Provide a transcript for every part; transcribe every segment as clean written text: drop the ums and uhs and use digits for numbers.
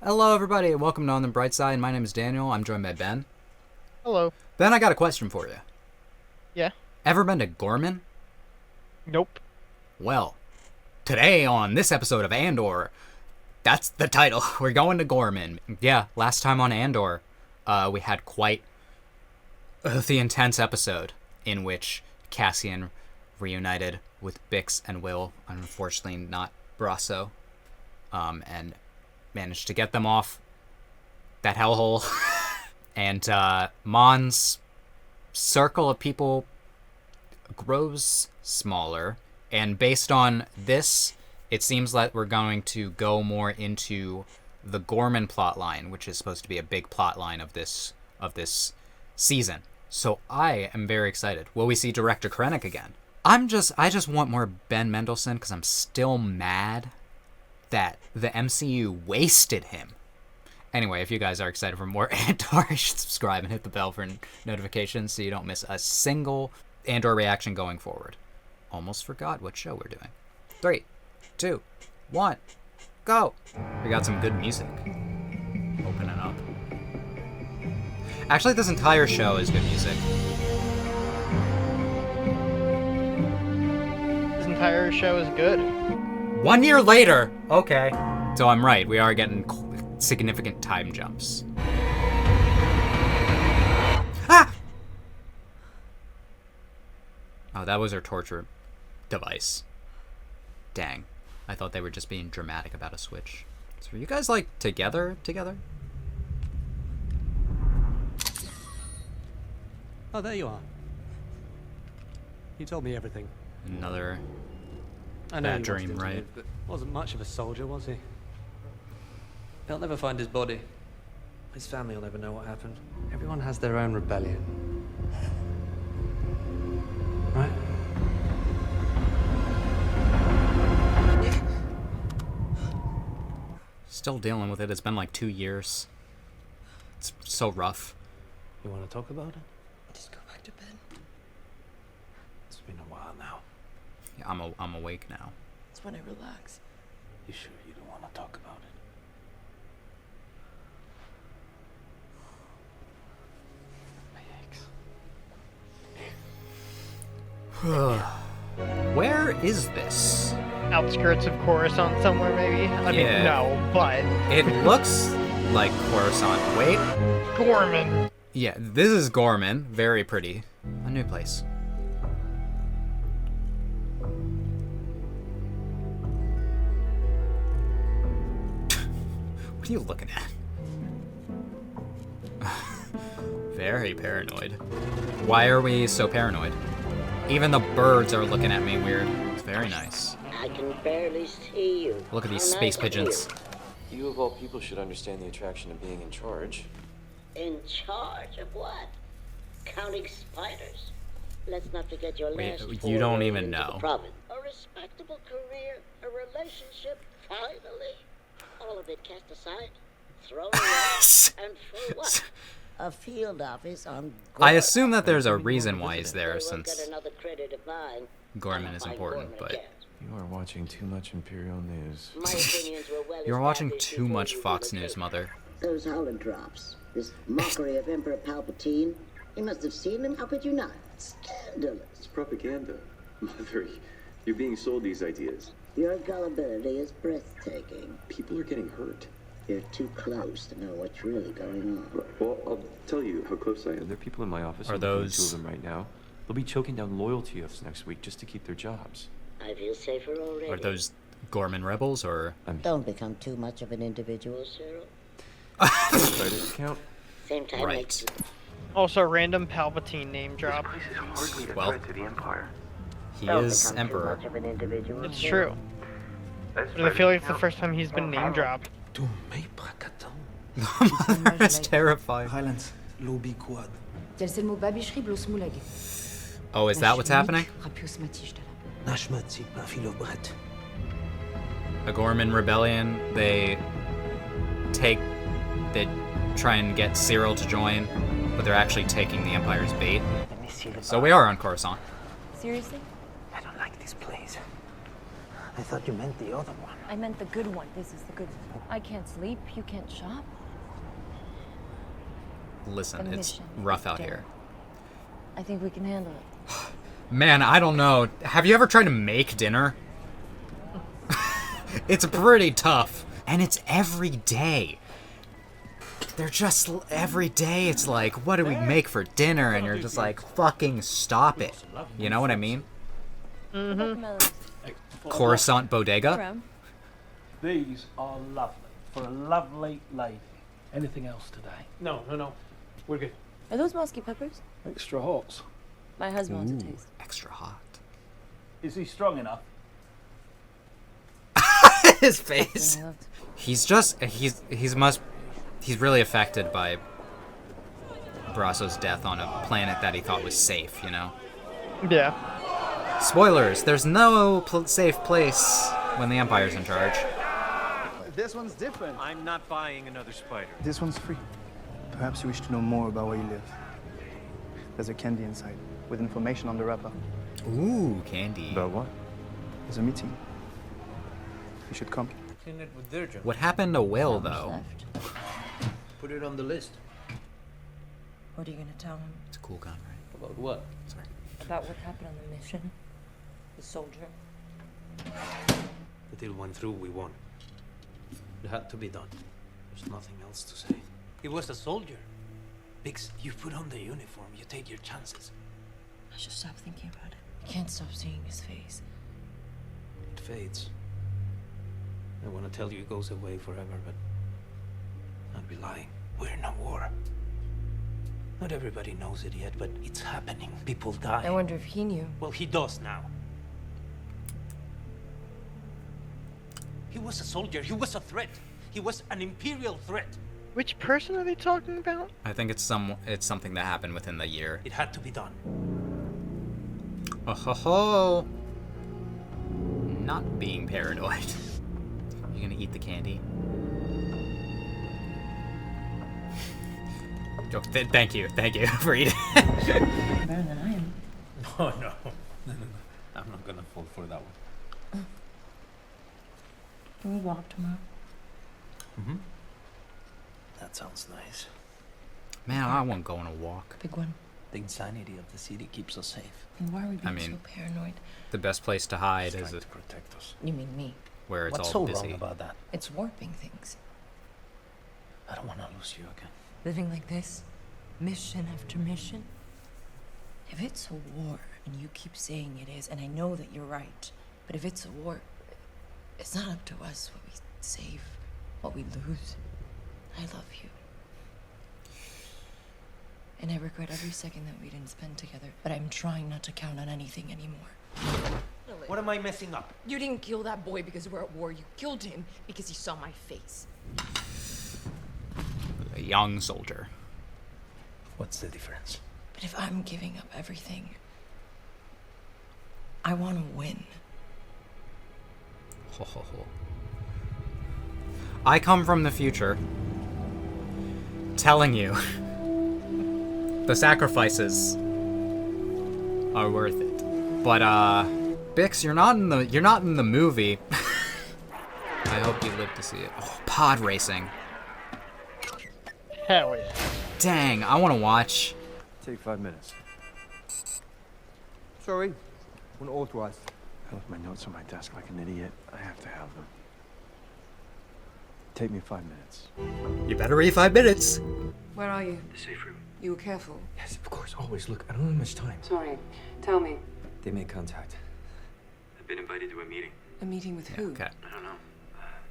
Hello, everybody, and welcome to On the Bright Side. My name is Daniel. I'm joined by Ben. Hello. Ben, I got a question for you. Yeah? Ever been to Ghorman? Nope. Well, today on this episode of Andor, that's the title. We're going to Ghorman. Yeah, last time on Andor, we had quite the intense episode in which Cassian reunited with Bix and Will, unfortunately not Brasso, and managed to get them off that hellhole. And Mon's circle of people grows smaller. And based on this, it seems like we're going to go more into the Ghorman plotline, which is supposed to be a big plotline of this season. So I am very excited. Will we see Director Krennic again? I just want more Ben Mendelsohn because I'm still mad that the MCU wasted him. Anyway, if you guys are excited for more Andor, you should subscribe and hit the bell for notifications so you don't miss a single Andor reaction going forward. Almost forgot what show we're doing. 3, 2, 1, go! We got some good music. Opening up. Actually, this entire show is good music. This entire show is good. 1 year later! Okay. So I'm right, we are getting significant time jumps. Ah! Oh, that was her torture device. Dang. I thought they were just being dramatic about a switch. So are you guys, like, together? Oh, there you are. You told me everything. Another I know bad he dream, wanted to right? live, but wasn't much of a soldier, was he? They'll never find his body. His family will never know what happened. Everyone has their own rebellion. Right? Still dealing with it. It's been like 2 years. It's so rough. You want to talk about it? Just go back to bed. It's been a while now. Yeah, I'm awake now. It's when I relax. You sure you don't want to talk about it? My aches. Where is this? Outskirts of Coruscant somewhere, maybe? I mean, Yeah. no, but... It looks like Coruscant. Wait. Ghorman. Yeah, this is Ghorman. Very pretty. A new place. What are you looking at? Very paranoid. Why are we so paranoid? Even the birds are looking at me weird. It's very nice. I can barely see you. Look at these How space nice of pigeons. You of all people should understand the attraction of being in charge. you. In charge of what? Counting spiders. Let's not forget your Wait, last you don't foray even into know. the province. A respectable career, a relationship, finally. All of it cast aside, thrown away, and for what? A field office on I Ghorman. assume that there's a reason why he's They there, won't since get another credit of mine. Ghorman I'll is find important, Ghorman but again. You are watching too much Imperial News. My opinions were well you're watching established too before much you Fox even News, came. Mother. Those holodrops, this mockery of Emperor Palpatine. You must have seen them. How could you not? Scandalous. It's propaganda. Mother, you're being sold these ideas. Your gullibility is breathtaking. People are getting hurt. You're too close to know what's really going on. Well, I'll tell you how close I There am. are people in my office. Are I'm looking at those- 2 of them right now. They'll be choking down loyalty oaths next week just to keep their jobs. I feel safer already. Are those Ghorman rebels, or... Don't become too much of an individual, Cyril. Spiders count. Same time Right. makes you Also, random Palpatine name drop. Well, he don't is become Emperor. Too much of an individual, It's Cyril. true. But I feel like it's the first time he's been name dropped. Mother is terrified. جلسة المبابشري بلوس مولاق. Oh, is that what's happening? رابيوس ما تيجتلا. A Ghorman rebellion. They try and get Cyril to join, but they're actually taking the Empire's bait. So we are on Coruscant. Seriously? I don't like this place. I thought you meant the other one. I meant the good one. This is the good one. I can't sleep. You can't shop. Listen, The it's mission rough out is here. I think we can handle it. Man, I don't know. Have you ever tried to make dinner? It's pretty tough. And it's every day. They're just every day. It's like, what do we make for dinner? And you're just like, fucking stop it. You know what I mean? Coruscant Bodega. These are lovely. For a lovely lady. Anything else today? No. We're good. Are those musky peppers? Extra hot. My husband wants a taste. Extra hot. Is he strong enough? His face. He's really affected by Brasso's death on a planet that he thought was safe, you know? Yeah. Spoilers, there's no safe place when the Empire's in charge. This one's different. I'm not buying another spider. This one's free. Perhaps you wish to know more about where you live. There's a candy inside, with information on the wrapper. Ooh, candy. About what? There's a meeting. You should come. Clean it with detergent. What happened to Will, though? Put it on the list. What are you gonna tell him? It's a cool gun, right? About what? Sorry. About what happened on the mission? The soldier? The deal went through, we won. It had to be done. There's nothing else to say. He was a soldier. Biggs, you put on the uniform, you take your chances. I should stop thinking about it. I can't stop seeing his face. It fades. I want to tell you it goes away forever, but I'd be lying. We're in a war. Not everybody knows it yet, but it's happening. People die. I wonder if he knew. Well, he does now. He was a soldier. He was a threat. He was an imperial threat. Which person are they talking about? I think it's something that happened within the year. It had to be done. Oh ho ho! Not being paranoid. You gonna eat the candy? Oh, thank you for eating. Better than I am. No. I'm not gonna fall for that one. Can we walk tomorrow? Mm-hmm. That sounds nice. Man, I want to go on a walk. Big one. The insanity of the city keeps us safe. And why are we being I mean, so paranoid? The best place to hide It's is trying to protect us. You mean me? where it's What's all so busy. wrong about that? It's warping things. I don't want to lose you again. Living like this, mission after mission. If it's a war, and you keep saying it is, and I know that you're right, but if it's a war, it's not up to us what we save, what we lose. I love you. And I regret every second that we didn't spend together, but I'm trying not to count on anything anymore. What am I messing up? You didn't kill that boy because we're at war. You killed him because he saw my face. A young soldier. What's the difference? But if I'm giving up everything, I want to win. Ho, ho, ho. I come from the future, telling you the sacrifices are worth it. But Bix, you're not in the movie. I hope you live to see it. Oh, pod racing. Hell yeah. Dang, I want to watch. Take 5 minutes. Sorry, unauthorized. I left my notes on my desk like an idiot. I have to have them. Take me 5 minutes. You better read 5 minutes. Where are you? The safe room. You were careful. Yes, of course, always. Look, I don't have much time. Sorry. Tell me. They made contact. I've been invited to a meeting. A meeting with who? Okay. I don't know.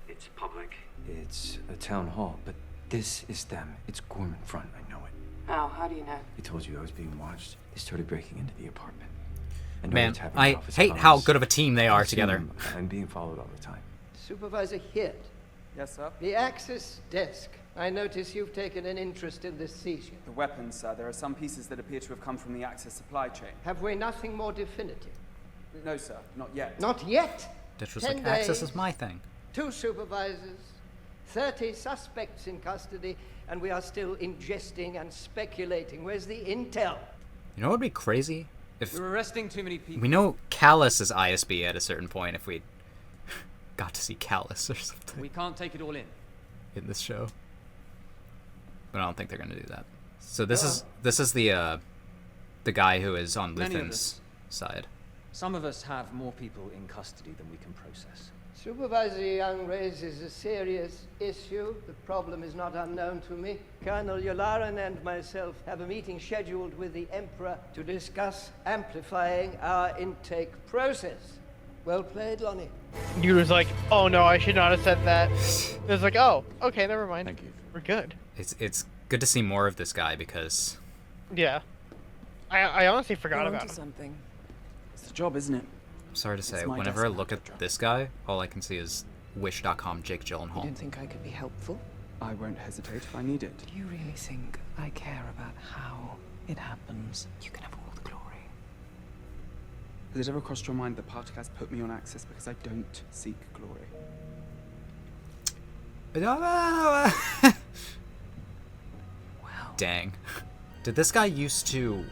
It's public. It's a town hall, but this is them. It's Ghorman front. I know it. How do you know? They told you I was being watched. They started breaking into the apartment. I know Man, what's happening I in office hate hours. how good of a team they are I together. assume I'm being followed all the time. Supervisor Hirt. Yes, sir? The Axis desk. I notice you've taken an interest in this seizure. The weapons, sir. There are some pieces that appear to have come from the Axis supply chain. Have we nothing more definitive? No, sir. Not yet. Not yet? This was 10 like, Access days, is my thing. 2 supervisors, 30 suspects in custody, and we are still ingesting and speculating. Where's the intel? You know what would be crazy? If We're arresting too many people. we know Callus is ISB at a certain point, if we got to see Callus or something We can't take it all in. in this show. But I don't think they're gonna do that. So this is the guy who is on Many of Luthen's side. Some of us have more people in custody than we can process. Supervisor Young raises a serious issue. The problem is not unknown to me. Colonel Yularan and myself have a meeting scheduled with the Emperor to discuss amplifying our intake process. Well played, Lonnie. Dude was like, oh no, I should not have said that. It was like, oh, okay, never mind. Thank you. We're good. It's good to see more of this guy because Yeah. I honestly forgot about him. Something. It's the job, isn't it? I'm sorry to say, It's my whenever I desk look at this guy, all I can see is Wish.com Jake You Gyllenhaal. don't think I could be helpful? I won't hesitate if I need it. Do you really think I care about how it happens? You can have all the glory. Has it ever crossed your mind that Partagas put me on Access because I don't seek glory? Dang. Did this guy used to,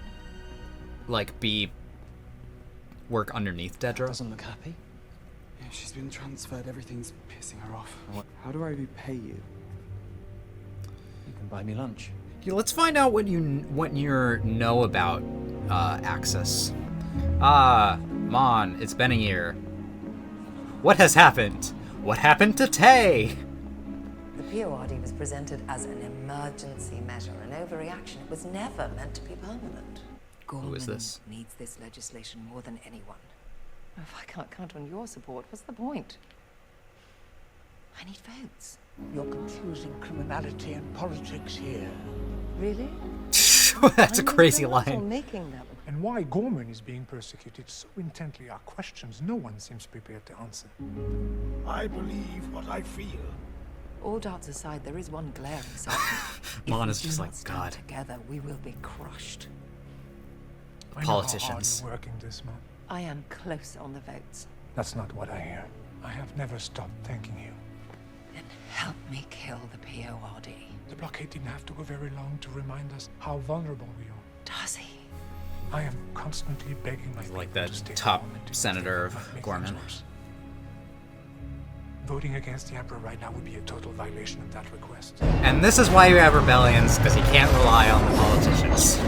like, work underneath Dedra? Doesn't look happy. Yeah, she's been transferred. Everything's pissing her off. How do I repay you? You can buy me lunch. Yeah, let's find out what you know about Axis. Ah, Mon, it's been a year. What has happened? What happened to Tay? The PORD was presented as an emergency measure, an overreaction. It was never meant to be permanent. Who is this? Needs this legislation more than anyone. If I can't count on your support, what's the point? I need votes. You're confusing criminality and politics here. Really? That's a crazy line. Making them. And why Ghorman is being persecuted so intently are questions no one seems prepared to answer. I believe what I feel. All doubts aside, there is one glaring certainty. Mon is just like, God. Together, we will be crushed. Politicians. I know how hard you're working this month. I am close on the votes. That's not what I hear. I have never stopped thanking you. Then help me kill the PORD. The blockade didn't have to go very long to remind us how vulnerable we are. Does he? I am constantly begging my Like people that to stay top calm and to senator of not make Ghorman. things worse. Voting against the Emperor right now would be a total violation of that request. And this is why you have rebellions, because you can't rely on the politicians.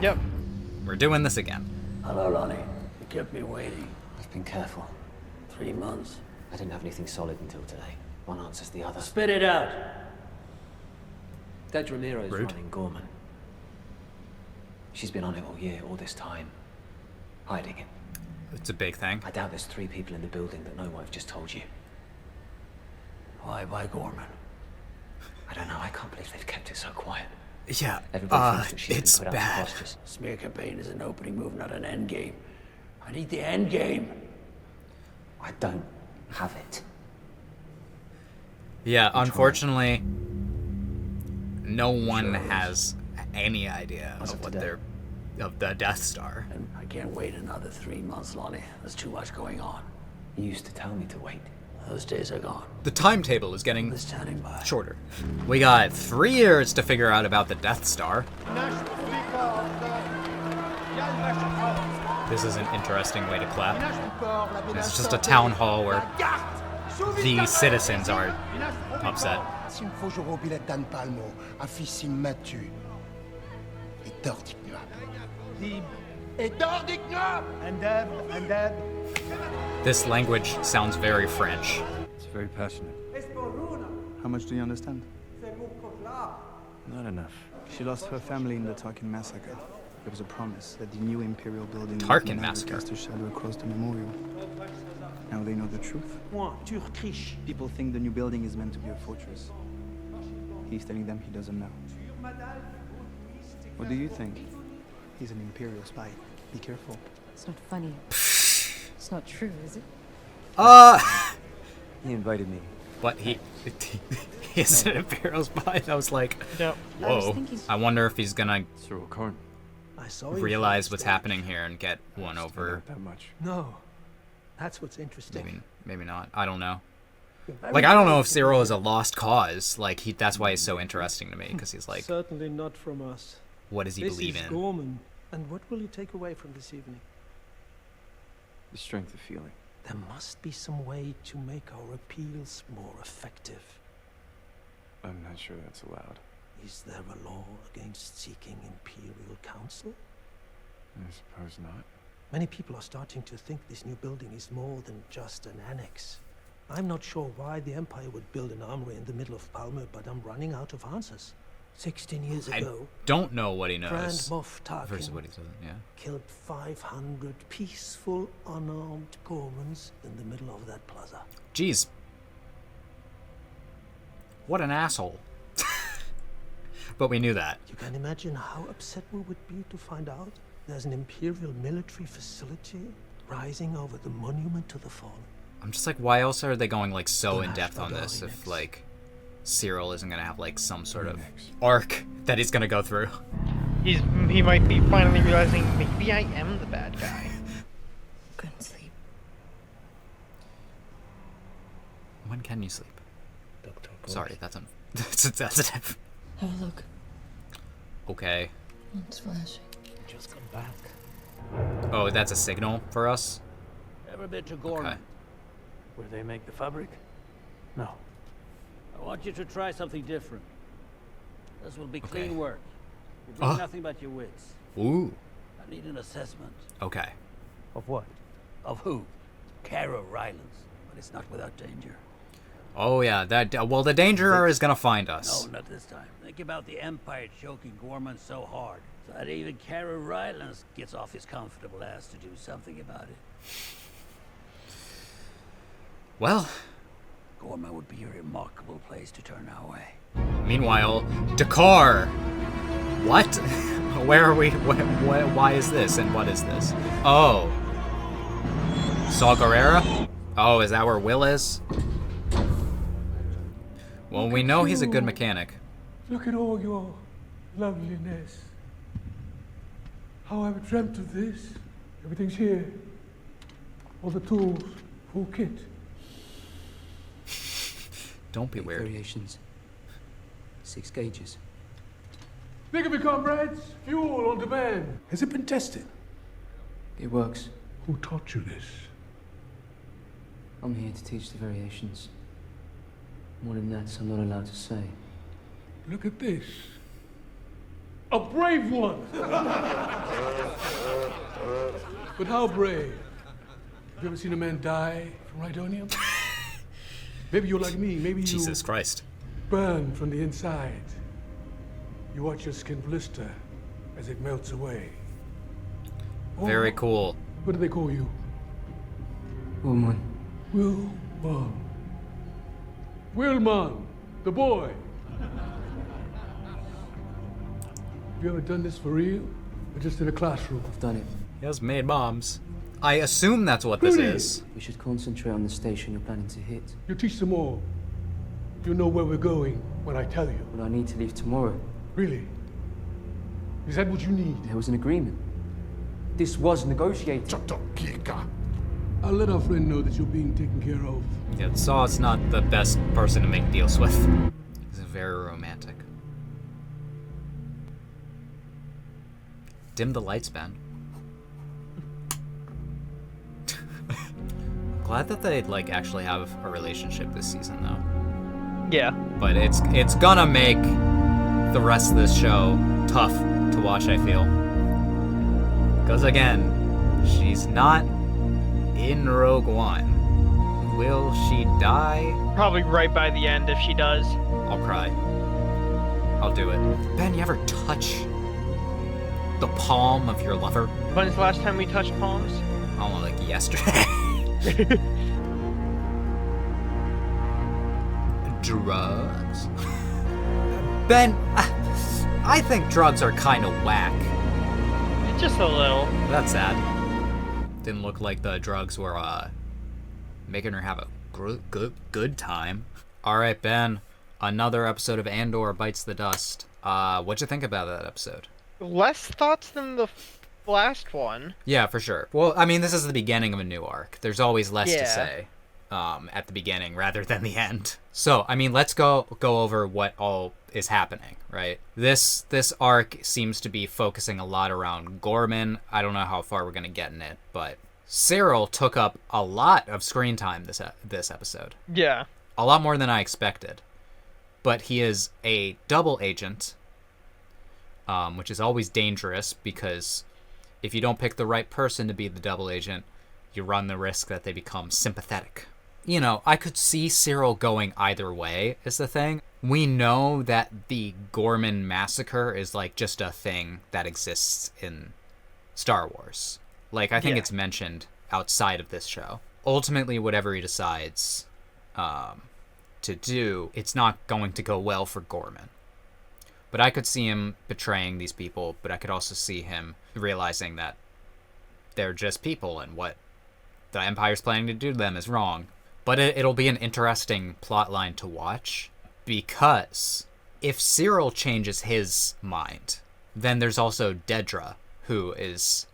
Yep. We're doing this again. Hello, Lonnie. You kept me waiting. I've been careful. 3 months. I didn't have anything solid until today. One answers the other. Spit it out! Dedra Mira is running Ghorman. She's been on it all year, all this time. Hiding it. It's a big thing. I doubt there's 3 people in the building that know what I've just told you. Why Ghorman? I don't know. I can't believe they've kept it so quiet. Yeah, Everybody thinks that she's it's been put bad. out to hostage. Smear campaign is an opening move, not an end game. I need the end game. I don't have it. Yeah, unfortunately, no one has any idea of what they're of the Death Star. And I can't wait another 3 months, Lonnie. There's too much going on. You used to tell me to wait. Those days are gone. The timetable is getting shorter. We got 3 years to figure out about the Death Star. This is an interesting way to clap. It's just a town hall where the citizens are upset. This language sounds very French. It's very passionate. How much do you understand? Not enough. She lost her family in the Tarkin massacre. There was a promise that the new Imperial building Tarkin would never massacre. cast a shadow across the memorial. Now they know the truth. People think the new building is meant to be a fortress. He's telling them he doesn't know. What do you think? He's an Imperial spy. Be careful. It's not funny. It's not true, is it? He invited me. What, he's an Imperial spy? I was like, whoa. I wonder if he's gonna realize what's happening here and get one over. That much. No. That's what's interesting. Maybe not. I don't know. Like, I don't know if Cyril is a lost cause. Like, that's why he's so interesting to me, because he's like, Certainly not from us. what does he believe This is in? Ghorman. And what will you take away from this evening? The strength of feeling. There must be some way to make our appeals more effective. I'm not sure that's allowed. Is there a law against seeking imperial counsel? I suppose not. Many people are starting to think this new building is more than just an annex. I'm not sure why the Empire would build an armory in the middle of Palmer, but I'm running out of answers. 16 years ago, I don't know what he knows. Grand Moff Tarkin versus what he doesn't, yeah. killed 500 peaceful, unarmed Ghormans in the middle of that plaza. Jeez. What an asshole. But we knew that. You can imagine how upset we would be to find out there's an Imperial military facility rising over the monument to the fallen. I'm just like, why else are they going like so in depth on this if like Cyril isn't gonna have like some sort of arc that he's gonna go through? He might be finally realizing maybe I am the bad guy. Couldn't sleep. When can you sleep? Dr. Sorry, that's sensitive. Have a look. Okay. It's flashing. Just come back. Oh, that's a signal for us? Ever been to Ghorman? Okay. Where they make the fabric? No. I want you to try something different. This will be Okay. clean work. You bring nothing but your wits. Ooh. I need an assessment. Okay. Of what? Of who? Kara Rylance. But it's not without danger. Oh yeah, that well the danger is gonna find us. No, not this time. Think about the Empire choking Ghorman so hard that even Kara Rylance gets off his comfortable ass to do something about it. Well, Ghorman would be a remarkable place to turn our way. meanwhile, Dakar. What? Where are we? Why is this? And what is this? Oh. Saw Gerrera? Oh, is that where Will is? Well, we know he's a good mechanic. Look at all your loveliness. How I've dreamt of this. Everything's here. All the tools, full kit. Don't be weird. Variations. 6 gauges. Think of it, comrades. Fuel on demand. Has it been tested? It works. Who taught you this? I'm here to teach the variations. More than that, I'm not allowed to say. Look at this. A brave one! But how brave? Have you ever seen a man die from Rhydonium? Maybe you're like me. Maybe you Jesus Christ. burn from the inside. You watch your skin blister as it melts away. Very cool. What do they call you? Woman. Wilman. Wilman, the boy. Have you ever done this for real? Or just in a classroom? I've done it. He has made bombs. I assume that's what this is. We should concentrate on the station you're planning to hit. You teach them all. You know where we're going when I tell you. But I need to leave tomorrow. Really? Is that what you need? There was an agreement. This was negotiated. I'll let our friend know that you're being taken care of. Yeah, Saw's not the best person to make deals with. He's very romantic. Dim the lights, Ben. Glad that they like actually have a relationship this season, though. Yeah. But it's gonna make the rest of this show tough to watch, I feel. Because again, she's not in Rogue One. Will she die? Probably right by the end if she does. I'll cry. I'll do it. Ben, you ever touch the palm of your lover? When's the last time we touched palms? I don't know, like yesterday. Drugs? Ben, I think drugs are kind of whack. Just a little. That's sad. Didn't look like the drugs were making her have a good time. All right, Ben. Another episode of Andor bites the dust. What'd you think about that episode? Less thoughts than the last one. Yeah, for sure. Well, I mean, this is the beginning of a new arc. There's always less to Yeah. say at the beginning rather than the end. So, I mean, let's go over what all is happening, right? This arc seems to be focusing a lot around Ghorman. I don't know how far we're going to get in it, but Cyril took up a lot of screen time this episode. Yeah. A lot more than I expected. But he is a double agent, which is always dangerous because if you don't pick the right person to be the double agent, you run the risk that they become sympathetic. You know, I could see Cyril going either way is the thing. We know that the Ghorman massacre is like just a thing that exists in Star Wars. Like, I think it's mentioned outside of this show. Ultimately, whatever he decides to do, it's not going to go well for Ghorman. But I could see him betraying these people, but I could also see him realizing that they're just people and what the Empire's planning to do to them is wrong. But it'll be an interesting plotline to watch, because if Cyril changes his mind, then there's also Dedra, who is,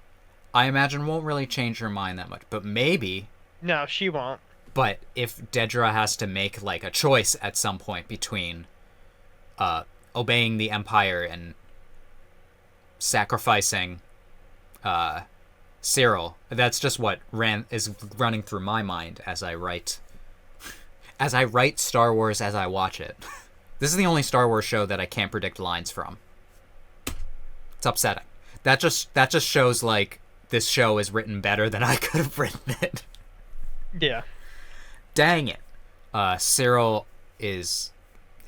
I imagine, won't really change her mind that much, but maybe. No, she won't. But if Dedra has to make like a choice at some point between obeying the Empire and sacrificing Cyril, that's just what is running through my mind as I write Star Wars as I watch it. This is the only Star Wars show that I can't predict lines from. It's upsetting. That just shows like this show is written better than I could have written it. Yeah. Dang it. Cyril is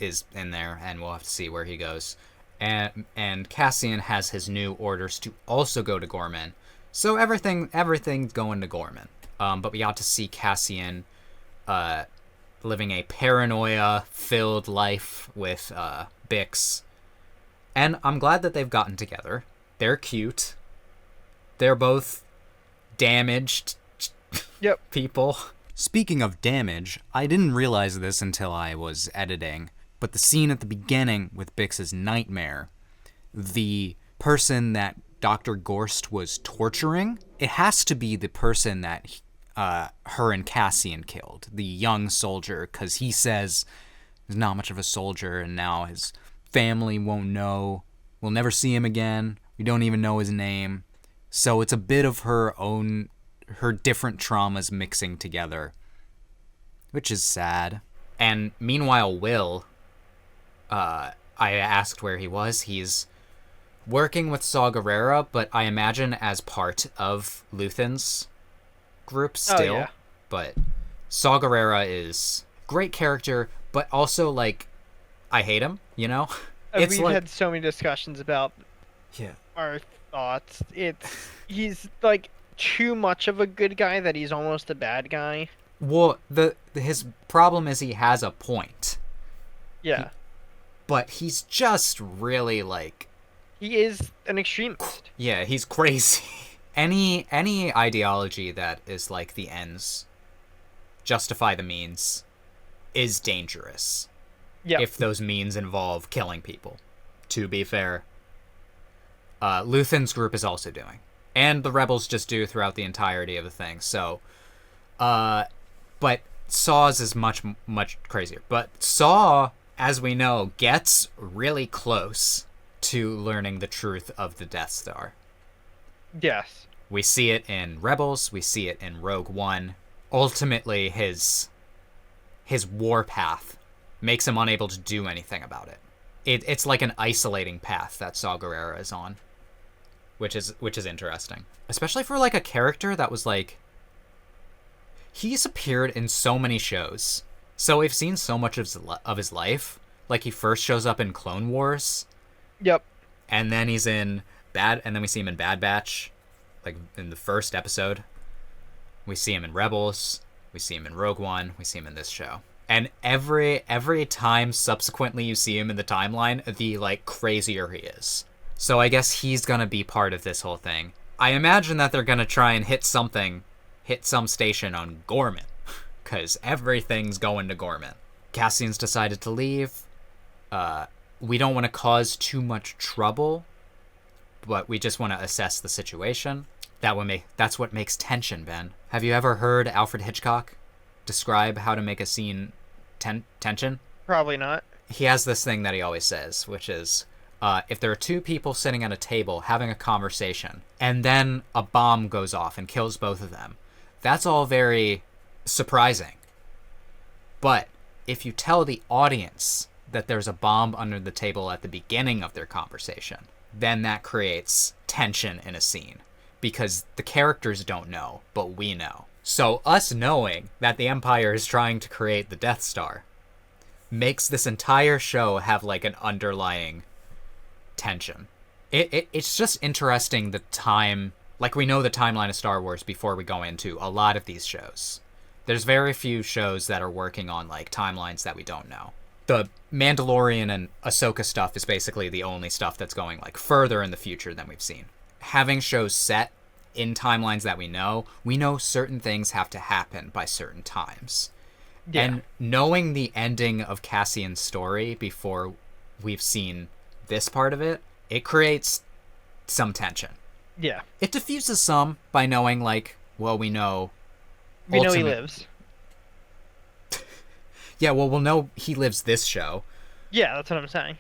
in there, and we'll have to see where he goes. And Cassian has his new orders to also go to Ghorman. So everything's going to Ghorman. But we got to see Cassian living a paranoia-filled life with Bix. And I'm glad that they've gotten together. They're cute. They're both damaged people. Speaking of damage, I didn't realize this until I was editing, but the scene at the beginning with Bix's nightmare, the person that Dr. Gorst was torturing, it has to be the person that her and Cassian killed, the young soldier, because he says he's not much of a soldier, and now his family won't know. We'll never see him again. We don't even know his name. So it's a bit of her different traumas mixing together, which is sad. And meanwhile, Will, I asked where he was. He's working with Saw Gerrera, but I imagine as part of Luthen's group still. Oh, yeah. But Saw Gerrera is great character, but also like I hate him, you know? We've had so many discussions about Yeah. our thoughts. He's like too much of a good guy that he's almost a bad guy. Well, his problem is he has a point. Yeah. But he's just really like... He is an extremist. Yeah, he's crazy. Any ideology that is like the ends justify the means is dangerous. Yeah. If those means involve killing people. To be fair. Luthen's group is also doing. And the rebels just do throughout the entirety of the thing. So, but Saw's is much, much crazier. But Saw, as we know, gets really close to learning the truth of the Death Star. Yes. We see it in Rebels. We see it in Rogue One. Ultimately, his warpath makes him unable to do anything about it. It's like an isolating path that Saw Gerrera is on. Which is interesting. Especially for like a character that was like... He's appeared in so many shows. So we've seen so much of his life. Like he first shows up in Clone Wars. Yep. And then he's in and then we see him in Bad Batch. Like in the first episode. We see him in Rebels. We see him in Rogue One. We see him in this show. And every time subsequently you see him in the timeline, the like crazier he is. So I guess he's gonna be part of this whole thing. I imagine that they're gonna try and hit some station on Ghorman, because everything's going to Ghorman. Cassian's decided to leave. We don't want to cause too much trouble, but we just want to assess the situation. That's what makes tension, Ben. Have you ever heard Alfred Hitchcock describe how to make a scene tension? Probably not. He has this thing that he always says, which is, if there are two people sitting at a table having a conversation, and then a bomb goes off and kills both of them, that's all very surprising. But if you tell the audience that there's a bomb under the table at the beginning of their conversation, then that creates tension in a scene, because the characters don't know, but we know. So us knowing that the Empire is trying to create the Death Star makes this entire show have like an underlying tension. It's just interesting the time, like we know the timeline of Star Wars before we go into a lot of these shows. There's very few shows that are working on like timelines that we don't know. The Mandalorian and Ahsoka stuff is basically the only stuff that's going like further in the future than we've seen. Having shows set in timelines that we know certain things have to happen by certain times. Yeah. And knowing the ending of Cassian's story before we've seen this part of it, it creates some tension. Yeah. It diffuses some by knowing, like, well, we know he lives. Yeah, well, we'll know he lives this show. Yeah, that's what I'm saying.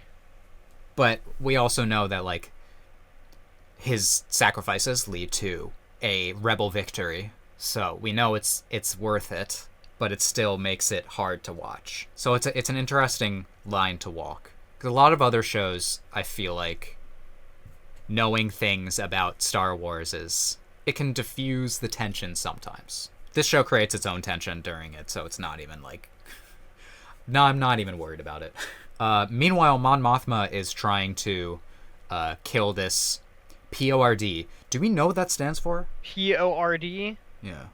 But we also know that, like, his sacrifices lead to a rebel victory. So we know it's worth it, but it still makes it hard to watch. So it's an interesting line to walk. 'Cause a lot of other shows, I feel like, knowing things about Star Wars it can diffuse the tension sometimes. This show creates its own tension during it, so it's not even like... No, I'm not even worried about it. Meanwhile, Mon Mothma is trying to kill this PORD. Do we know what that stands for? PORD? Yeah.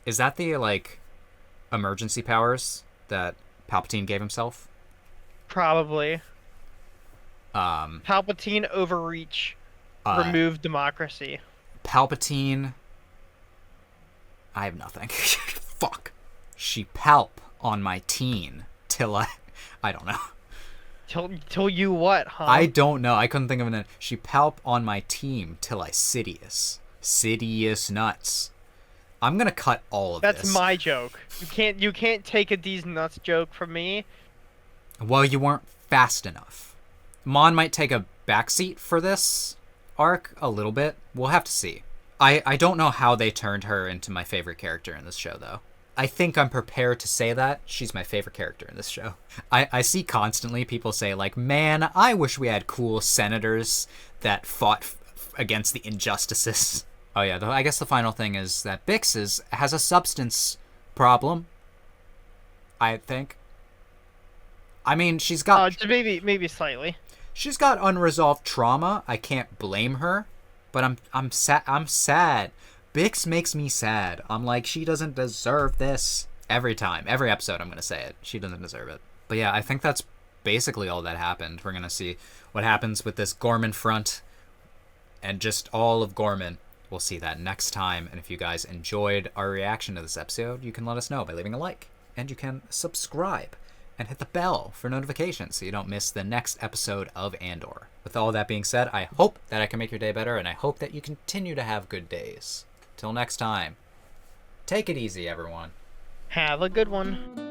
Is that the, like, emergency powers that Palpatine gave himself? Probably. Palpatine overreach. Remove democracy. Palpatine... I have nothing. Fuck. She palp on my teen till I don't know. Till you what, huh? I don't know. I couldn't think of it. She palp on my team till I Sidious. Sidious nuts. I'm gonna cut all of this. That's my joke. You can't take a D's nuts joke from me. Well, you weren't fast enough. Mon might take a backseat for this arc a little bit. We'll have to see. I don't know how they turned her into my favorite character in this show, though. I think I'm prepared to say that she's my favorite character in this show. I see constantly people say, like, man, I wish we had cool senators that fought against the injustices. Oh, yeah, I guess the final thing is that Bix has a substance problem, I think. I mean, she's got... maybe slightly. She's got unresolved trauma. I can't blame her, but I'm sad. Bix makes me sad. I'm like, she doesn't deserve this. Every time. Every episode I'm going to say it. She doesn't deserve it. But yeah, I think that's basically all that happened. We're going to see what happens with this Ghorman front and just all of Ghorman. We'll see that next time. And if you guys enjoyed our reaction to this episode, you can let us know by leaving a like. And you can subscribe and hit the bell for notifications so you don't miss the next episode of Andor. With all that being said, I hope that I can make your day better, and I hope that you continue to have good days. Till next time, take it easy, everyone. Have a good one.